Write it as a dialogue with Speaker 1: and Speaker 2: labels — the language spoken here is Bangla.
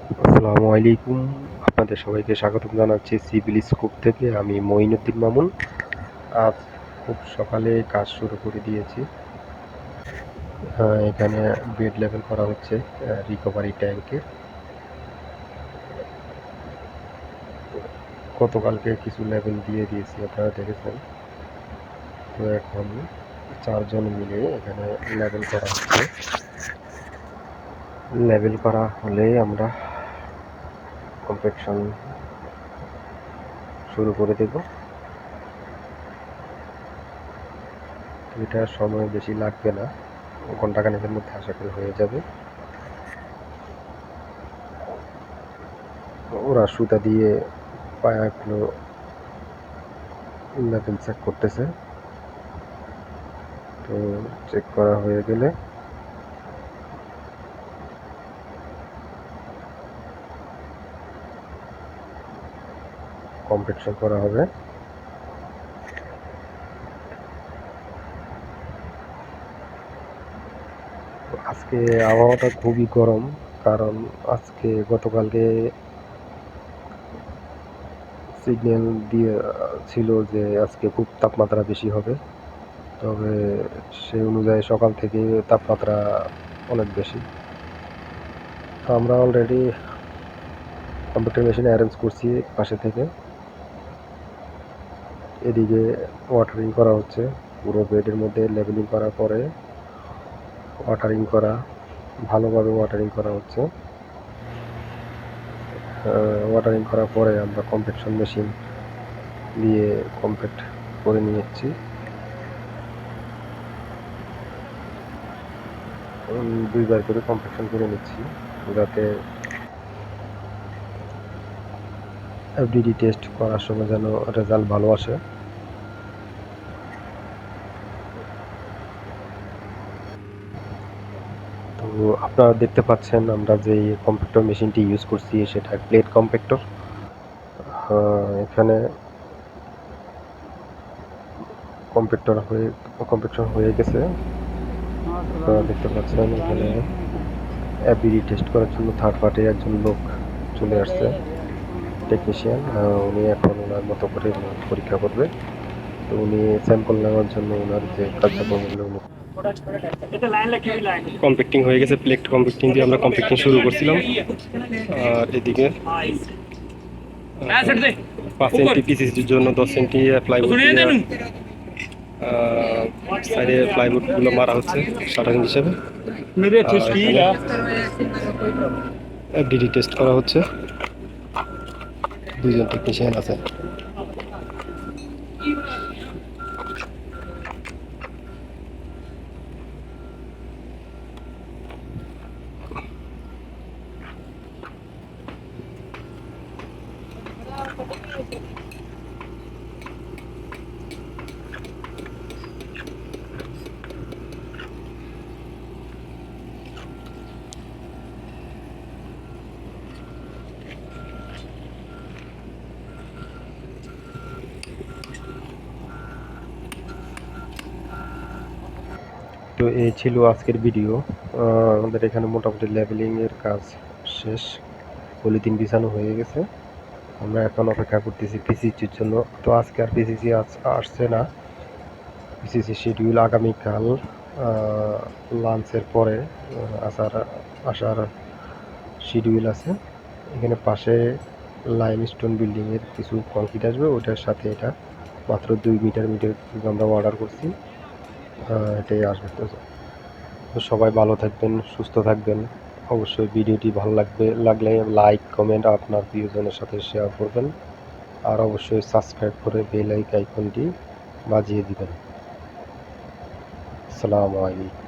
Speaker 1: আসসালামু আলাইকুম। আপনাদের সবাইকে স্বাগতম জানাচ্ছি সিভিল স্কোপ থেকে। আমি মঈনুদ্দিন মামুন। আজ খুব সকালে কাজ শুরু করে দিয়েছি। এখানে বেড লেভেল করা হচ্ছে রিকভারি ট্যাঙ্কে। গতকালকে কিছু লেভেল দিয়ে দিয়েছি, আপনারা দেখেছেন। তো এখন 4 জন মিলে এখানে লেভেল করা হচ্ছে। লেভেল করা হলে আমরা কম্প্যাকশন শুরু করে দেব। এটা সময় বেশি লাগবে না, ঘন্টাখানেকের মধ্যে আশা করি হয়ে যাবে। ওরা সুতা দিয়ে পায়াগুলো লেভেল চেক করতেছে। তো চেক করা হয়ে গেলে কম্প্যাকশন করা হবে। আজকে আবহাওয়াটা খুবই গরম, কারণ আজকে গতকালকে সিগন্যাল দিয়ে ছিল যে আজকে খুব তাপমাত্রা বেশি হবে, তবে সেই অনুযায়ী সকাল থেকে তাপমাত্রা অনেক বেশি। তো আমরা অলরেডি কম্পিউটার মেশিন অ্যারেঞ্জ করছি পাশে থেকে। এদিকে ওয়াটারিং করা হচ্ছে। পুরো বেডের মধ্যে লেভেলিং করার পরে ওয়াটারিং করা, ভালোভাবে ওয়াটারিং করা হচ্ছে। ওয়াটারিং করার পরে আমরা কম্প্যাকশন মেশিন দিয়ে কম্প্যাক্ট করে নিয়েছি। দুইবার করে কম্প্যাকশন করে নিচ্ছি যাতে এফডিডি টেস্ট করার সময় যেন রেজাল্ট ভালো আসে। তো আপনারা দেখতে পাচ্ছেন আমরা যে কম্প্যাক্টর মেশিনটি ইউজ করছি সেটা প্লেট কম্প্যাক্টর। এখানে কম্প্যাকশন হয়ে গেছে। আপনারা দেখতে পাচ্ছেন এখানে এফডিডি টেস্ট করার জন্য থার্ড পার্টি একজন লোক চলে আসছে, টেকনিশিয়ান। উনি এখন ওনার মতো করে পরীক্ষা করবে। তো উনি স্যাম্পল নেওয়ার জন্য ওনার যে কার্যক্রমগুলো উনি কম্প্যাক্টিং হয়ে গেছে। প্লেট কম্প্যাক্টিং দিয়ে আমরা কম্প্যাক্টিং শুরু করছিলাম। আর এদিকে 5 সেন্টি পিসিসির জন্য 10 সেন্টি প্লাইউড দিয়ে সাইডে প্লাইউডগুলো মারা হচ্ছে শাটারিং হিসেবে। এফডিডি টেস্ট করা হচ্ছে, দুইজন টেকনিশিয়ান আছে। তো এই ছিল আজকের ভিডিও। আমাদের এখানে মোটামুটি লেভেলিংয়ের কাজ শেষ, পলিথিন বিছানো হয়ে গেছে। আমরা এখন অপেক্ষা করতেছি পিসিসির জন্য। তো আজকে আর পিসিসি আসছে না। পিসিসি শিডিউল আগামীকাল লাঞ্চের পরে আসার শিডিউল আছে। এখানে পাশে লাইমস্টোন বিল্ডিংয়ের কিছু কংক্রিট আসবে, ওটার সাথে এটা মাত্র 2 মিটার আমরা অর্ডার করছি। এটাই আসবে। তো সবাই ভালো থাকবেন, সুস্থ থাকবেন। অবশ্যই ভিডিওটি ভালো লাগলে লাইক কমেন্ট আপনার প্রিয়জনের সাথে শেয়ার করবেন। আর অবশ্যই সাবস্ক্রাইব করে বেল আইকনটি বাজিয়ে দিবেন। আসসালামু আলাইকুম।